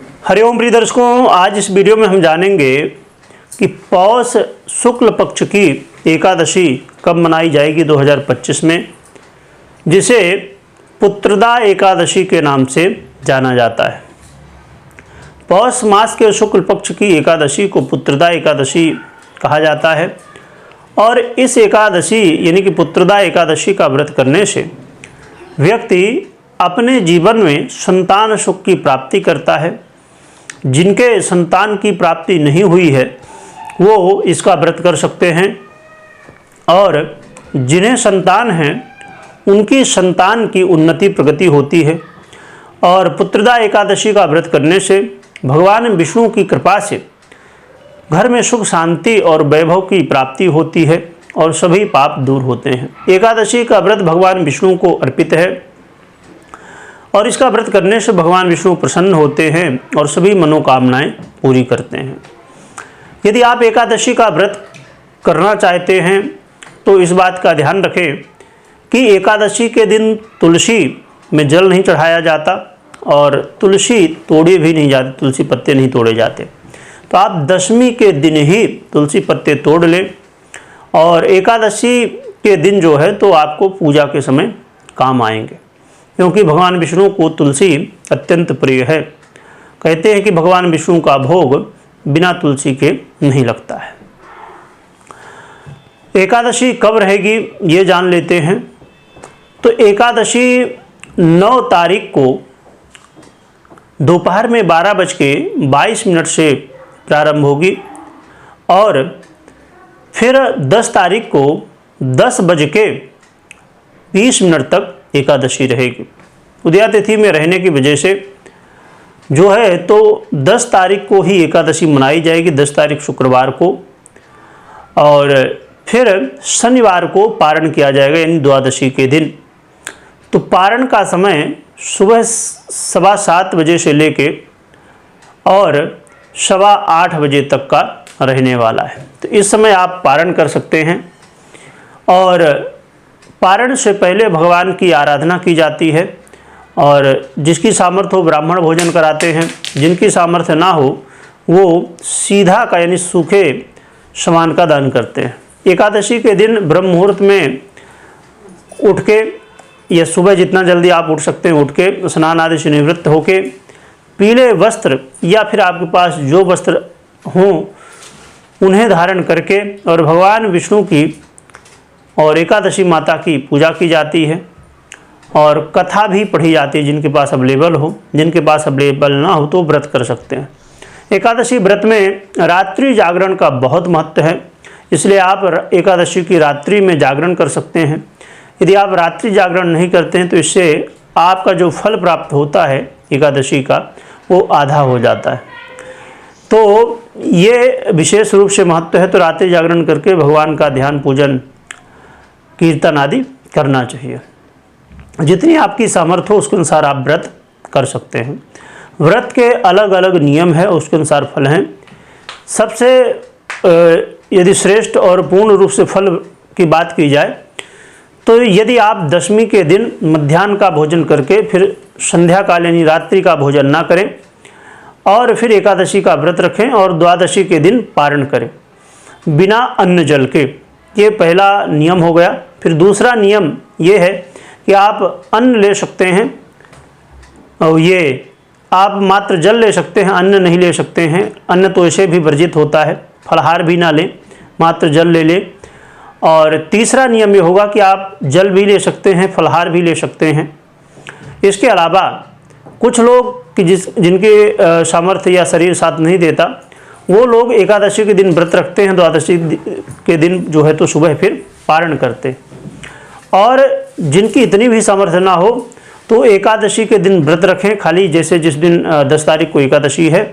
हरिओम प्रिय दर्शकों, आज इस वीडियो में हम जानेंगे कि पौष शुक्ल पक्ष की एकादशी कब मनाई जाएगी 2025 में, जिसे पुत्रदा एकादशी के नाम से जाना जाता है। पौष मास के शुक्ल पक्ष की एकादशी को पुत्रदा एकादशी कहा जाता है और इस एकादशी यानी कि पुत्रदा एकादशी का व्रत करने से व्यक्ति अपने जीवन में संतान सुख की प्राप्ति करता है। जिनके संतान की प्राप्ति नहीं हुई है वो इसका व्रत कर सकते हैं और जिन्हें संतान हैं उनकी संतान की उन्नति प्रगति होती है। और पुत्रदा एकादशी का व्रत करने से भगवान विष्णु की कृपा से घर में सुख शांति और वैभव की प्राप्ति होती है और सभी पाप दूर होते हैं। एकादशी का व्रत भगवान विष्णु को अर्पित है और इसका व्रत करने से भगवान विष्णु प्रसन्न होते हैं और सभी मनोकामनाएं पूरी करते हैं। यदि आप एकादशी का व्रत करना चाहते हैं तो इस बात का ध्यान रखें कि एकादशी के दिन तुलसी में जल नहीं चढ़ाया जाता और तुलसी तोड़े भी नहीं जाते, तुलसी पत्ते नहीं तोड़े जाते। तो आप दशमी के दिन ही तुलसी पत्ते तोड़ लें और एकादशी के दिन जो है तो आपको पूजा के समय काम आएंगे, क्योंकि भगवान विष्णु को तुलसी अत्यंत प्रिय है। कहते हैं कि भगवान विष्णु का भोग बिना तुलसी के नहीं लगता है। एकादशी कब रहेगी ये जान लेते हैं। तो एकादशी 9 तारीख को दोपहर में 12:22 से प्रारंभ होगी और फिर 10 तारीख को 10:20 तक एकादशी रहेगी। उदया तिथि में रहने की वजह से जो है तो 10 तारीख को ही एकादशी मनाई जाएगी, 10 तारीख शुक्रवार को, और फिर शनिवार को पारण किया जाएगा यानी द्वादशी के दिन। तो पारण का समय सुबह 7:15 बजे से लेके और 8:15 बजे तक का रहने वाला है। तो इस समय आप पारण कर सकते हैं और पारण से पहले भगवान की आराधना की जाती है और जिसकी सामर्थ्य हो ब्राह्मण भोजन कराते हैं, जिनकी सामर्थ्य ना हो वो सीधा का यानी सूखे सामान का दान करते हैं। एकादशी के दिन ब्रह्म मुहूर्त में उठ के या सुबह जितना जल्दी आप उठ सकते हैं उठ के स्नान आदि से निवृत्त होके पीले वस्त्र या फिर आपके पास जो वस्त्र हों उन्हें धारण करके और भगवान विष्णु की और एकादशी माता की पूजा की जाती है और कथा भी पढ़ी जाती है। जिनके पास अवेलेबल हो, जिनके पास अवेलेबल ना हो तो व्रत कर सकते हैं। एकादशी व्रत में रात्रि जागरण का बहुत महत्व है, इसलिए आप एकादशी की रात्रि में जागरण कर सकते हैं। यदि आप रात्रि जागरण नहीं करते हैं तो इससे आपका जो फल प्राप्त होता है एकादशी का वो आधा हो जाता है। तो ये विशेष रूप से महत्व है। तो रात्रि जागरण करके भगवान का ध्यान पूजन कीर्तन आदि करना चाहिए। जितनी आपकी सामर्थ्य हो उसके अनुसार आप व्रत कर सकते हैं। व्रत के अलग अलग नियम है, उसके अनुसार फल हैं। सबसे यदि श्रेष्ठ और पूर्ण रूप से फल की बात की जाए तो यदि आप दशमी के दिन मध्याह्न का भोजन करके फिर संध्या काल यानी रात्रि का भोजन ना करें और फिर एकादशी का व्रत रखें और द्वादशी के दिन पारण करें बिना अन्न जल के, ये पहला नियम हो गया। फिर दूसरा नियम ये है कि आप अन्न ले सकते हैं और ये आप मात्र जल ले सकते हैं, अन्न नहीं ले सकते हैं। अन्न तो ऐसे भी वर्जित होता है, फलाहार भी ना लें, मात्र जल ले लें। और तीसरा नियम ये होगा कि आप जल भी ले सकते हैं, फलाहार भी ले सकते हैं। इसके अलावा कुछ लोग कि जिनके सामर्थ्य या शरीर साथ नहीं देता वो लोग एकादशी के दिन व्रत रखते हैं, द्वादशी के दिन जो है तो सुबह फिर पारण करते। और जिनकी इतनी भी सामर्थ्य ना हो तो एकादशी के दिन व्रत रखें, खाली जैसे जिस दिन 10 तारीख को एकादशी है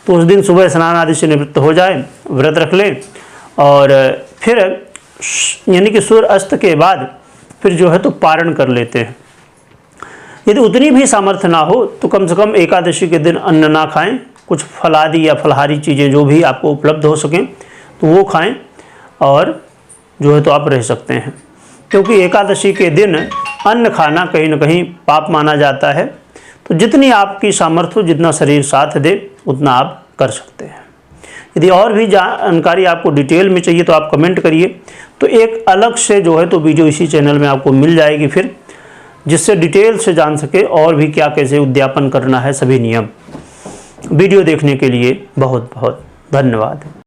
तो उस दिन सुबह स्नान आदि से निवृत्त हो जाए, व्रत रख लें और फिर यानी कि सूर्य अस्त के बाद फिर जो है तो पारण कर लेते हैं। यदि उतनी भी सामर्थ्य ना हो तो कम से कम एकादशी के दिन अन्न ना खाएं, कुछ फलादि या फलहारी चीज़ें जो भी आपको उपलब्ध हो सकें तो वो खाएं और जो है तो आप रह सकते हैं। क्योंकि एकादशी के दिन अन्न खाना कहीं ना कहीं पाप माना जाता है। तो जितनी आपकी सामर्थ्य हो, जितना शरीर साथ दे, उतना आप कर सकते हैं। यदि और भी जानकारी आपको डिटेल में चाहिए तो आप कमेंट करिए, तो एक अलग से जो है तो वीडियो इसी चैनल में आपको मिल जाएगी फिर, जिससे डिटेल से जान सके और भी क्या कैसे उद्यापन करना है, सभी नियम। वीडियो देखने के लिए बहुत बहुत धन्यवाद।